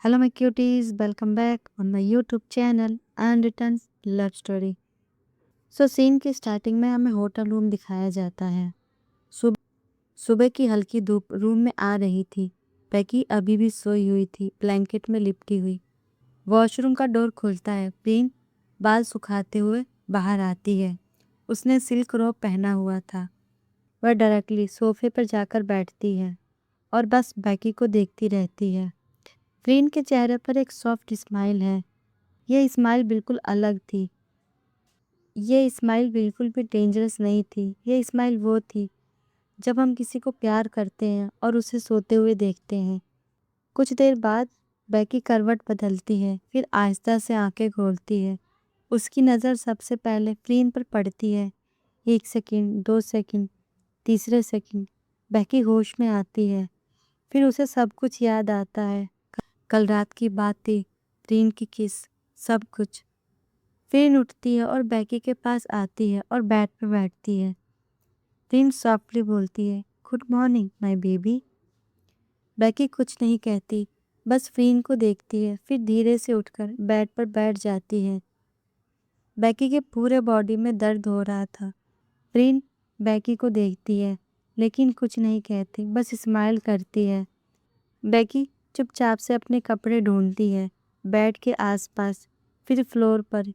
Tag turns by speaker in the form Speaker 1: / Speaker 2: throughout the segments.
Speaker 1: Hello, my cuties. Welcome back on my YouTube channel and returns love story. Scene की starting में हमें hotel room दिखाया जाता है। सुबह सुबह की हल्की धूप रूम में आ रही थी। बेकी अभी भी सोई हुई थी, ब्लैंकेट में लिपटी हुई। वॉशरूम का डोर खुलता है। प्रीन बाल सुखाते हुए बाहर आती है। उसने सिल्क रोब पहना हुआ था। वह डायरेक्टली सोफे पर जाकर बैठती है और बस बेकी को देखती रहती है। प्रीन के चेहरे पर एक सॉफ्ट स्माइल है। ये स्माइल बिल्कुल अलग थी। ये स्माइल बिल्कुल भी डेंजरस नहीं थी। ये स्माइल वो थी जब हम किसी को प्यार करते हैं और उसे सोते हुए देखते हैं। कुछ देर बाद बेकी करवट बदलती है, फिर आहिस्ता से आंखें खोलती है। उसकी नज़र सबसे पहले प्रीन पर पड़ती है। 1 सेकंड, 2 सेकंड, तीसरे सेकंड बेकी होश में आती है। फिर उसे सब कुछ याद आता है। कल रात की बातें, प्रीन की किस, सब कुछ। प्रीन उठती है और बेकी के पास आती है और बेड पर बैठती है। प्रीन सॉफ्टली बोलती है, good morning my baby. Becky कुछ नहीं कहती, बस प्रीन को देखती है, फिर धीरे से उठकर बेड पर बैठ जाती है। बेकी के पूरे बॉडी में दर्द हो रहा था। प्रीन बेकी को देखती है, लेकिन कुछ नहीं कहती, बस स्माइल करती है। बेकी चुपचाप से अपने कपड़े ढूंढती है, बेड के आसपास, फिर फ्लोर पर।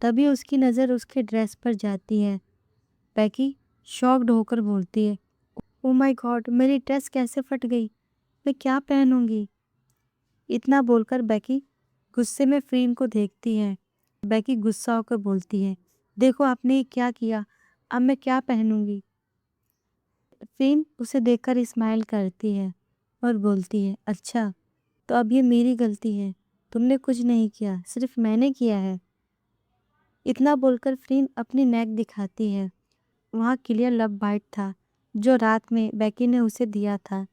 Speaker 1: तभी उसकी नज़र उसके ड्रेस पर जाती है। बेकी शॉक्ड होकर बोलती है, ओ माय गॉड, मेरी ड्रेस कैसे फट गई? मैं क्या पहनूंगी? इतना बोलकर बेकी गुस्से में फ्रीन को देखती है। बेकी गुस्सा होकर बोलती है, देखो आपने ये क्या किया, अब मैं क्या पहनूंगी? फ्रीन उसे देखकर स्माइल करती है और बोलती है, अच्छा तो अब ये मेरी गलती है, तुमने कुछ नहीं किया, सिर्फ मैंने किया है। इतना बोलकर फ्रीन अपनी नेक दिखाती है। वहाँ क्लियर लव बाइट था जो रात में बेकी ने उसे दिया था।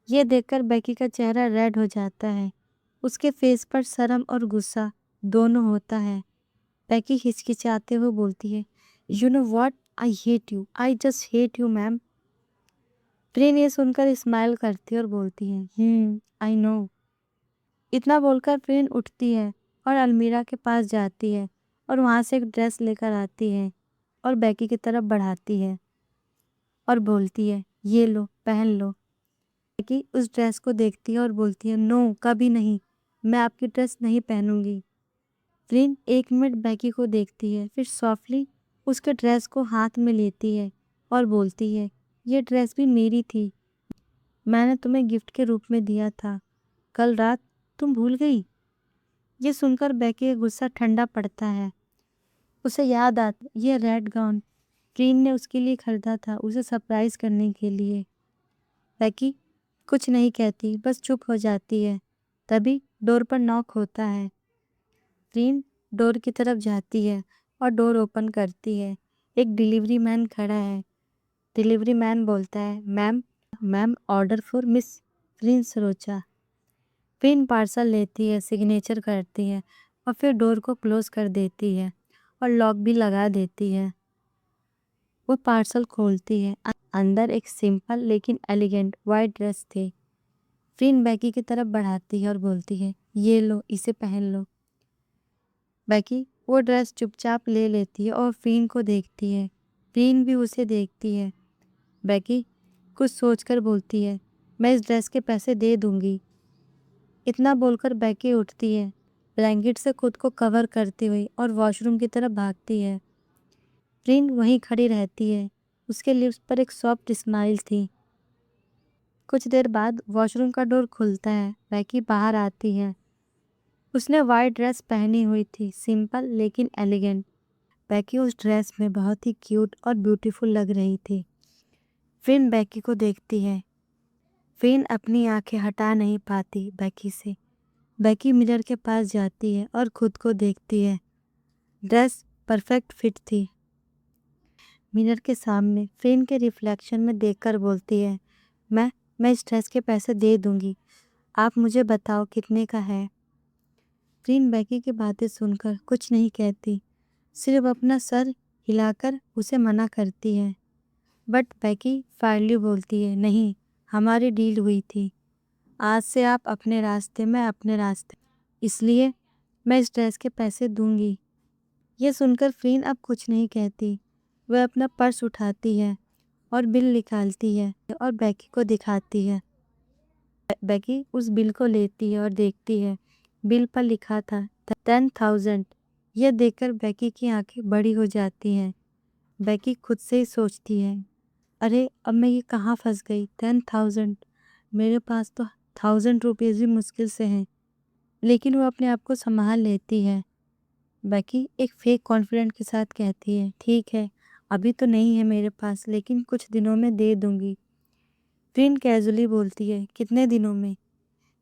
Speaker 1: ये देखकर बेकी का चेहरा रेड हो जाता है। उसके फेस पर शर्म और गुस्सा दोनों होता है। बेकी हिचकिचाते हुए बोलती है, you know what, I hate you, I just hate you ma'am. Preen ये सुनकर स्माइल करती है और बोलती है, आई नो। इतना बोलकर प्रीन उठती है और अलमीरा के पास जाती है और वहाँ से एक ड्रेस लेकर आती है और बेकी की तरफ बढ़ाती है और बोलती है, ये लो, पहन लो। बेकी उस ड्रेस को देखती है और बोलती है, नो, कभी नहीं, मैं आपकी ड्रेस नहीं पहनूंगी। प्रीन 1 मिनट बेकी को देखती है, फिर सॉफ्टली उसके ड्रेस को हाथ में लेती है और बोलती है, ये ड्रेस भी मेरी थी, मैंने तुम्हें गिफ्ट के रूप में दिया था, कल रात तुम भूल गई? ये सुनकर बेकी का गुस्सा ठंडा पड़ता है। उसे याद आता ये रेड गाउन प्रीन ने उसके लिए खरीदा था, उसे सरप्राइज करने के लिए। बेकी कुछ नहीं कहती, बस चुप हो जाती है। तभी डोर पर नॉक होता है। प्रीन डोर की तरफ जाती है और डोर ओपन करती है। एक डिलीवरी मैन खड़ा है। डिलीवरी मैन बोलता है, ma'am, ma'am order for miss Preen Sarocha. Preen parcel लेती है, सिग्नेचर करती है और फिर डोर को क्लोज कर देती है और लॉक भी लगा देती है। वो पार्सल खोलती है। अंदर एक सिंपल लेकिन एलिगेंट वाइट ड्रेस थी। प्रीन बेकी की तरफ बढ़ाती है और बोलती है, ये लो, इसे पहन लो। बेकी वो ड्रेस चुपचाप ले लेती है और प्रीन को देखती है। प्रीन भी उसे देखती है। बेकी कुछ सोचकर बोलती है, मैं इस ड्रेस के पैसे दे दूंगी। इतना बोलकर बेकी उठती है, ब्लैंकेट से खुद को कवर करती हुई और वॉशरूम की तरफ भागती है। प्रीन वहीं खड़ी रहती है। उसके लिप्स पर एक सॉफ्ट स्माइल थी। कुछ देर बाद वॉशरूम का डोर खुलता है। बेकी बाहर आती है। उसने वाइट ड्रेस पहनी हुई थी, सिंपल लेकिन एलिगेंट। बेकी उस ड्रेस में बहुत ही क्यूट और ब्यूटीफुल लग रही थी। प्रीन बेकी को देखती है। प्रीन अपनी आंखें हटा नहीं पाती बेकी से। बेकी मिरर के पास जाती है और खुद को देखती है। ड्रेस परफेक्ट फिट थी। मिरर के सामने प्रीन के रिफ्लेक्शन में देखकर बोलती है, मैं इस ड्रेस के पैसे दे दूंगी, आप मुझे बताओ कितने का है? प्रीन बेकी की बातें सुनकर कुछ नहीं कहती, सिर्फ अपना सर हिलाकर उसे मना करती है। बट बेकी फायरली बोलती है, नहीं, हमारी डील हुई थी, आज से आप अपने रास्ते, मैं अपने रास्ते, इसलिए मैं इस ड्रेस के पैसे दूंगी। ये सुनकर फ्रीन अब कुछ नहीं कहती। वह अपना पर्स उठाती है और बिल निकालती है और बेकी को दिखाती है। बेकी उस बिल को लेती है और देखती है। बिल पर लिखा था 10,000। यह देखकर बेकी की आंखें बड़ी हो जाती हैं। बेकी खुद से ही सोचती है, अरे अब मैं ये कहाँ फंस गई। 10,000, मेरे पास तो 1,000 रुपीज़ भी मुश्किल से हैं। लेकिन वो अपने आप को संभाल लेती है। बेकी एक फेक कॉन्फिडेंट के साथ कहती है, ठीक है, अभी तो नहीं है मेरे पास, लेकिन कुछ दिनों में दे दूंगी। फ्रीन कैजुअली बोलती है, कितने दिनों में?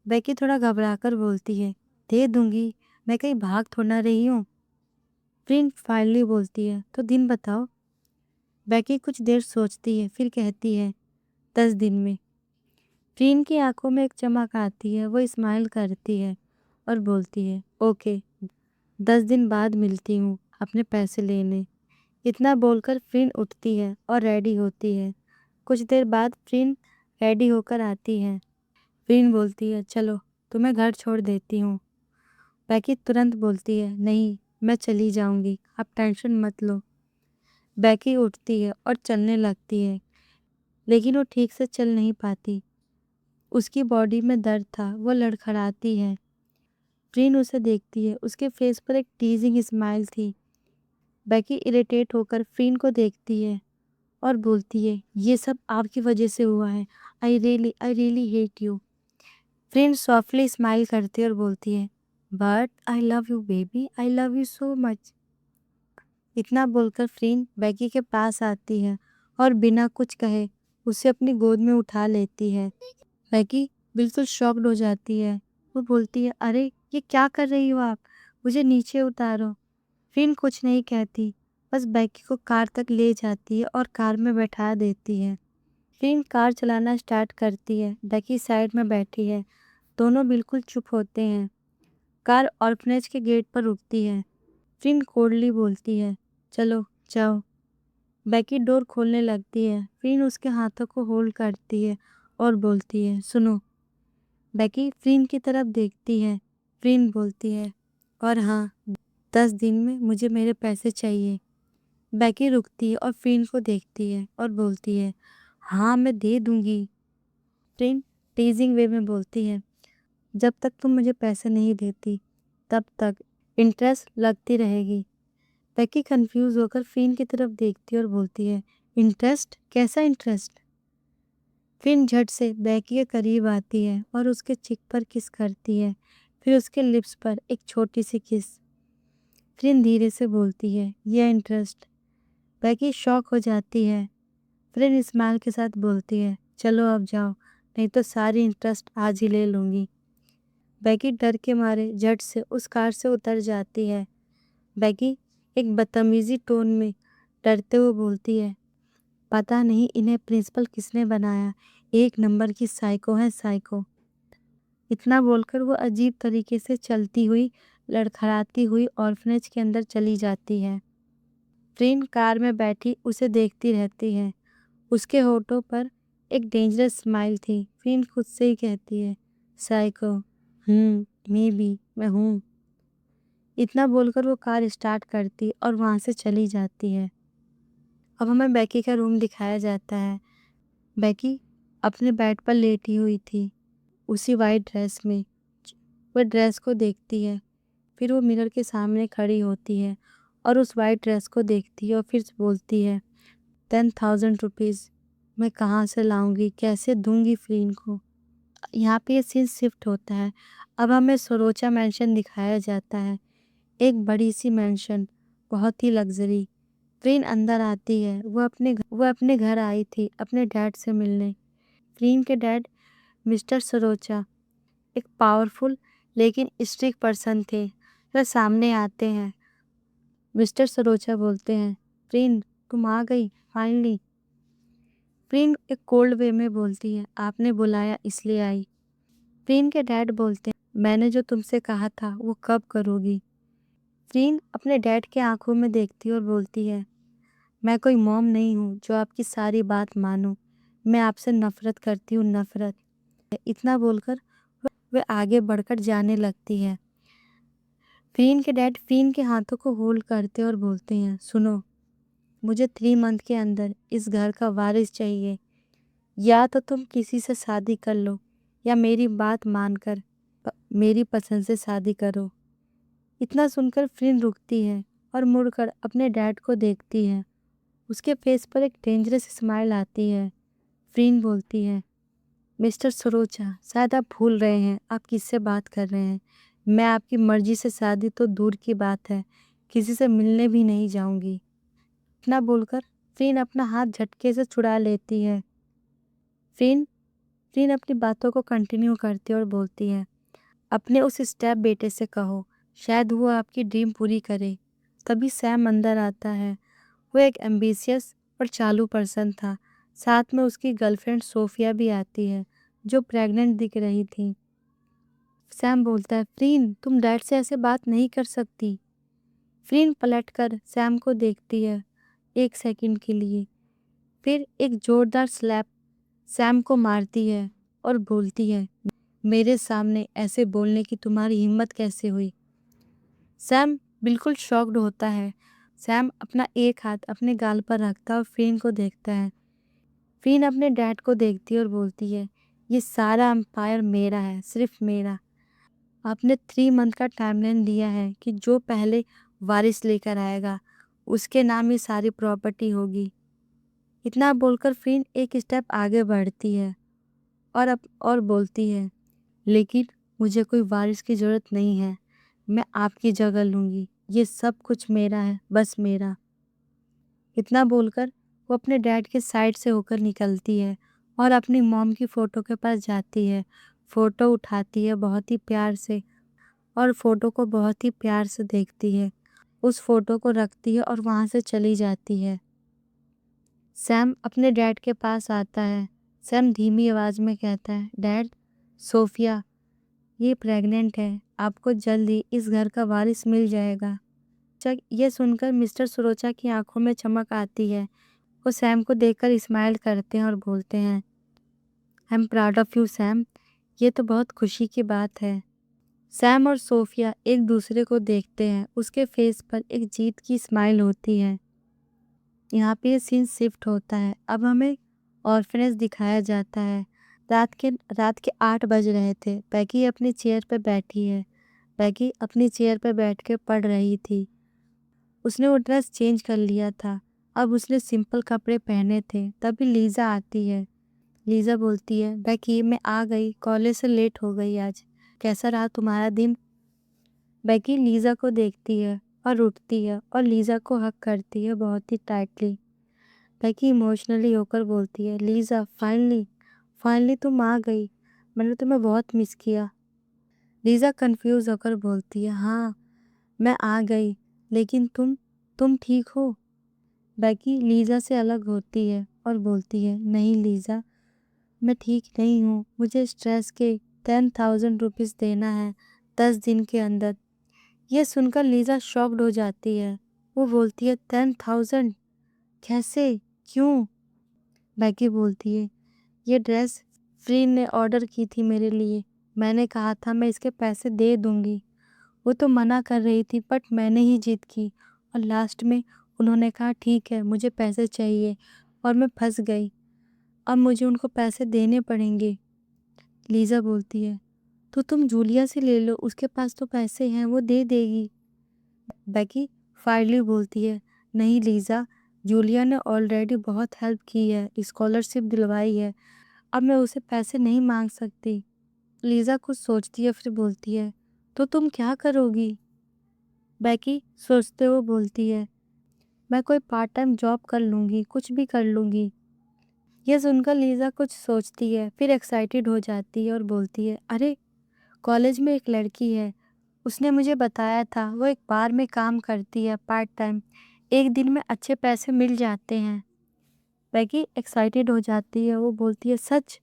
Speaker 1: बेकी थोड़ा घबराकर बोलती है, दे दूंगी, मैं कहीं भाग थोड़ा रही हूँ। फ्रीन फाइनली बोलती है, तो दिन बताओ। बेकी कुछ देर सोचती है, फिर कहती है, 10 दिन में। फ्रीन की आंखों में एक चमक आती है। वो स्माइल करती है और बोलती है, ओके, 10 दिन बाद मिलती हूँ अपने पैसे लेने। इतना बोलकर फ्रीन उठती है और रेडी होती है। कुछ देर बाद फ्रीन रेडी होकर आती है। फ्रीन बोलती है, चलो तुम्हें घर छोड़ देती हूँ। बेकी तुरंत बोलती है, नहीं, मैं चली जाऊंगी, आप टेंशन मत लो। बेकी उठती है और चलने लगती है, लेकिन वो ठीक से चल नहीं पाती। उसकी बॉडी में दर्द था। वो लड़खड़ाती है। फ्रीन उसे देखती है। उसके फेस पर एक टीजिंग स्माइल थी। बेकी इरिटेट होकर फ्रीन को देखती है और बोलती है, ये सब आपकी वजह से हुआ है। I really hate you. Friend softly smile करती है और बोलती है, but I love you baby, I love you so much. इतना बोलकर फ्रेंड बेकी के पास आती है और बिना कुछ कहे उसे अपनी गोद में उठा लेती है। बेकी बिल्कुल शॉक्ड हो जाती है। वो बोलती है, अरे ये क्या कर रही हो आप, मुझे नीचे उतारो। फ्रेंड कुछ नहीं कहती, बस बेकी को कार तक ले जाती है और कार में बैठा देती है। फ्रेंड कार चलाना स्टार्ट करती है। बेकी साइड में बैठी है। दोनों बिल्कुल चुप होते हैं। कार ऑर्फनेज के गेट पर रुकती है। फ्रीन कोल्डली बोलती है, चलो जाओ। बेकी डोर खोलने लगती है। फ्रीन उसके हाथों को होल्ड करती है और बोलती है, सुनो। बेकी फ्रीन की तरफ देखती है। फ्रीन बोलती है, और हाँ, 10 दिन में मुझे मेरे पैसे चाहिए। बेकी रुकती है और फ्रीन को देखती है और बोलती है, हाँ मैं दे दूंगी। फ्रीन टीजिंग वे में बोलती है, जब तक तुम मुझे पैसे नहीं देती तब तक इंटरेस्ट लगती रहेगी। बेकी कंफ्यूज होकर फ्रीन की तरफ देखती है और बोलती है, इंटरेस्ट? कैसा इंटरेस्ट? फ्रीन झट से बेकी के करीब आती है और उसके चिक पर किस करती है, फिर उसके लिप्स पर एक छोटी सी किस। फ्रीन धीरे से बोलती है, यह इंटरेस्ट। बेकी शॉक हो जाती है। फ्रीन स्माइल के साथ बोलती है, चलो अब जाओ, नहीं तो सारी इंटरेस्ट आज ही ले लूँगी। बेकी डर के मारे झट से उस कार से उतर जाती है। बेकी एक बदतमीजी टोन में डरते हुए बोलती है, पता नहीं इन्हें प्रिंसिपल किसने बनाया, एक नंबर की साइको है, साइको। इतना बोलकर वो अजीब तरीके से चलती हुई, लड़खड़ाती हुई ऑर्फनेज के अंदर चली जाती है। फ्रीन कार में बैठी उसे देखती रहती है। उसके होठों पर एक डेंजरस स्माइल थी। फ्रीन खुद से ही कहती है, साइको, मे बी, मैं हूँ। इतना बोलकर वो कार स्टार्ट करती और वहाँ से चली जाती है। अब हमें बेकी का रूम दिखाया जाता है। बेकी अपने बेड पर लेटी हुई थी, उसी वाइट ड्रेस में। वह ड्रेस को देखती है, फिर वो मिरर के सामने खड़ी होती है और उस वाइट ड्रेस को देखती है और फिर बोलती है, 10,000 रुपीज़ मैं कहाँ से लाऊंगी, कैसे दूंगी फ्रीन को। यहाँ पे ये सीन शिफ्ट होता है। अब हमें सरोचा मैंशन दिखाया जाता है। एक बड़ी सी मैंशन, बहुत ही लग्जरी। फ्रीन अंदर आती है। वह अपने घर आई थी अपने डैड से मिलने। फ्रीन के डैड मिस्टर सरोचा एक पावरफुल लेकिन स्ट्रिक्ट पर्सन थे। वह सामने आते हैं। मिस्टर सरोचा बोलते हैं, फ्रीन तुम आ गई फाइनली। फ्रीन एक कोल्ड वे में बोलती है, आपने बुलाया इसलिए आई। फ्रीन के डैड बोलते हैं, मैंने जो तुमसे कहा था वो कब करोगी। फ्रीन अपने डैड के आंखों में देखती है और बोलती है, मैं कोई मॉम नहीं हूँ जो आपकी सारी बात मानूं। मैं आपसे नफरत करती हूँ, नफरत। इतना बोलकर वे आगे बढ़कर जाने लगती है। फ्रीन के डैड फ्रीन के हाथों को होल्ड करते और बोलते हैं, सुनो, मुझे 3 मंथ के अंदर इस घर का वारिस चाहिए। या तो तुम किसी से शादी कर लो या मेरी बात मानकर मेरी पसंद से शादी करो। इतना सुनकर फ्रीन रुकती है और मुड़कर अपने डैड को देखती है। उसके फेस पर एक डेंजरस स्माइल आती है। फ्रीन बोलती है, मिस्टर सरोचा, शायद आप भूल रहे हैं आप किससे बात कर रहे हैं। मैं आपकी मर्जी से शादी तो दूर की बात है, किसी से मिलने भी नहीं जाऊंगी। इतना बोलकर फ्रीन अपना हाथ झटके से छुड़ा लेती है। फ्रीन फ्रीन अपनी बातों को कंटिन्यू करती है और बोलती है, अपने उस स्टेप बेटे से कहो, शायद वो आपकी ड्रीम पूरी करे। तभी सैम अंदर आता है। वो एक एम्बिशियस और चालू पर्सन था। साथ में उसकी गर्लफ्रेंड सोफिया भी आती है, जो प्रेग्नेंट दिख रही थी। सैम बोलता है, फ्रीन, तुम डैड से ऐसे बात नहीं कर सकती। फ्रीन पलटकर सैम को देखती है 1 सेकंड के लिए, फिर एक जोरदार स्लैप सैम को मारती है और बोलती है, मेरे सामने ऐसे बोलने की तुम्हारी हिम्मत कैसे हुई। सैम बिल्कुल शॉक्ड होता है। सैम अपना एक हाथ अपने गाल पर रखता है और फ्रीन को देखता है। फ्रीन अपने डैड को देखती है और बोलती है, ये सारा एम्पायर मेरा है, सिर्फ मेरा। आपने 3 मंथ का टाइमलाइन दिया है कि जो पहले वारिस लेकर आएगा उसके नाम ही सारी प्रॉपर्टी होगी। इतना बोलकर फ्रीन एक स्टेप आगे बढ़ती है और बोलती है, लेकिन मुझे कोई वारिस की ज़रूरत नहीं है, मैं आपकी जगह लूँगी, ये सब कुछ मेरा है, बस मेरा। इतना बोलकर वो अपने डैड के साइड से होकर निकलती है और अपनी मॉम की फ़ोटो के पास जाती है। फ़ोटो उठाती है बहुत ही प्यार से और फ़ोटो को बहुत ही प्यार से देखती है। उस फ़ोटो को रखती है और वहाँ से चली जाती है। सैम अपने डैड के पास आता है। सैम धीमी आवाज़ में कहता है, डैड, सोफिया ये प्रेग्नेंट है, आपको जल्द ही इस घर का वारिस मिल जाएगा। जब ये सुनकर मिस्टर सरोचा की आंखों में चमक आती है। वो सैम को देखकर स्माइल करते हैं और बोलते हैं, I am proud of you Sam, ये तो बहुत खुशी की बात है। सैम और सोफिया एक दूसरे को देखते हैं। उसके फेस पर एक जीत की स्माइल होती है। यहाँ पे ये सीन शिफ्ट होता है। अब हमें ऑर्फनेज दिखाया जाता है। रात के 8 बज रहे थे। बैगी अपनी चेयर पर बैठी है। बैगी अपनी चेयर पर बैठ के पढ़ रही थी। उसने वो ड्रेस चेंज कर लिया था। अब उसने सिंपल कपड़े पहने थे। तभी लीज़ा आती है। लीज़ा बोलती है, बैगी मैं आ गई, कॉलेज से लेट हो गई आज, कैसा रहा तुम्हारा दिन। बैगी लीज़ा को देखती है और उठती है और लीज़ा को हग करती है बहुत ही टाइटली। बैगी इमोशनली होकर बोलती है, लीज़ा फाइनली तुम आ गई, मैंने तुम्हें बहुत मिस किया। लीज़ा कंफ्यूज होकर बोलती है, हाँ मैं आ गई, लेकिन तुम ठीक हो। बैगी लीज़ा से अलग होती है और बोलती है, नहीं लीज़ा, मैं ठीक नहीं हूँ, मुझे स्ट्रेस के 10,000 रुपीज़ देना है 10 दिन के अंदर। यह सुनकर लीज़ा शॉक्ड हो जाती है। वो बोलती है, 10,000 कैसे, क्यों। बैगी बोलती है, ये ड्रेस फ्रीन ने ऑर्डर की थी मेरे लिए, मैंने कहा था मैं इसके पैसे दे दूँगी। वो तो मना कर रही थी बट मैंने ही जिद की और लास्ट में उन्होंने कहा ठीक है मुझे पैसे चाहिए और मैं फंस गई। अब मुझे उनको पैसे देने पड़ेंगे। लीज़ा बोलती है, तो तुम जूलिया से ले लो, उसके पास तो पैसे हैं, वो दे देगी। बैगी फायरली बोलती है, नहीं लीज़ा, जूलिया ने ऑलरेडी बहुत हेल्प की है, स्कॉलरशिप दिलवाई है, अब मैं उसे पैसे नहीं मांग सकती। लीज़ा कुछ सोचती है फिर बोलती है, तो तुम क्या करोगी। बैगी सोचते हुए बोलती है, मैं कोई पार्ट टाइम जॉब कर लूँगी, कुछ भी कर लूँगी। यह सुनकर लीज़ा कुछ सोचती है फिर एक्साइटेड हो जाती है और बोलती है, अरे कॉलेज में एक लड़की है, उसने मुझे बताया था वो एक बार में काम करती है पार्ट टाइम, एक दिन में अच्छे पैसे मिल जाते हैं। बैगी एक्साइटेड हो जाती है। वो बोलती है, सच,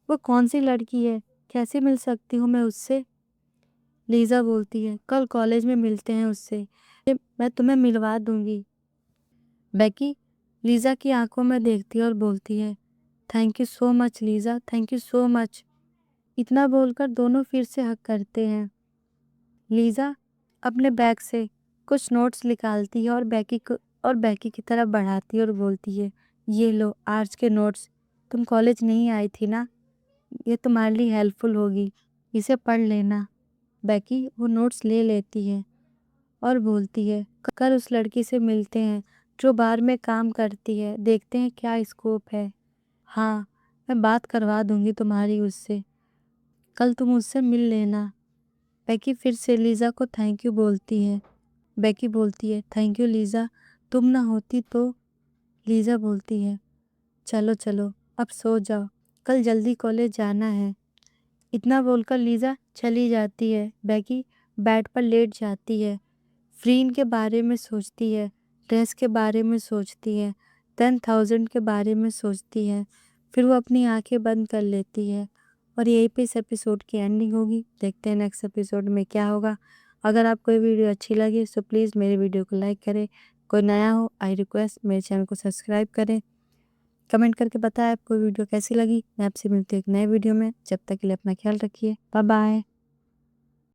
Speaker 1: वो कौन सी लड़की है, कैसे मिल सकती हूँ मैं उससे। लीज़ा बोलती है, कल कॉलेज में मिलते हैं उससे, मैं तुम्हें मिलवा दूँगी। बैगी लीज़ा की आंखों में देखती है और बोलती है, thank you so much Lisa, thank you so much. इतना बोलकर दोनों फिर से हक करते हैं। लीज़ा अपने बैग से कुछ नोट्स निकालती है और बेकी की तरफ बढ़ाती है और बोलती है, ये लो आज के नोट्स। तुम कॉलेज नहीं आई थी ना, ये तुम्हारे लिए हेल्पफुल होगी, इसे पढ़ लेना। बेकी वो नोट्स ले लेती है और बोलती है, कल उस लड़की से मिलते हैं जो बार में काम करती है, देखते हैं क्या स्कोप है। हाँ, मैं बात करवा दूंगी तुम्हारी उससे, कल तुम उससे मिल लेना। बेकी फिर से लीज़ा को थैंक यू बोलती है। बेकी बोलती है, थैंक यू लीज़ा, तुम ना होती तो। लीज़ा बोलती है, चलो चलो अब सो जाओ, कल जल्दी कॉलेज जाना है। इतना बोलकर लीज़ा चली जाती है। बेकी बेड पर लेट जाती है, फ्रीन के बारे में सोचती है, ड्रेस के बारे में सोचती है, 10,000 के बारे में सोचती है। फिर वो अपनी आंखें बंद कर लेती है और यहीं पे इस एपिसोड की एंडिंग होगी। देखते हैं नेक्स्ट एपिसोड में क्या होगा। अगर आपको ये वीडियो अच्छी लगी तो प्लीज़ मेरे वीडियो को लाइक करें। कोई नया हो आई रिक्वेस्ट मेरे चैनल को सब्सक्राइब करें। कमेंट करके बताएं आपको वीडियो कैसी लगी। मैं आपसे मिलती हूँ एक नए वीडियो में। जब तक के लिए अपना ख्याल रखिए। Bye bye.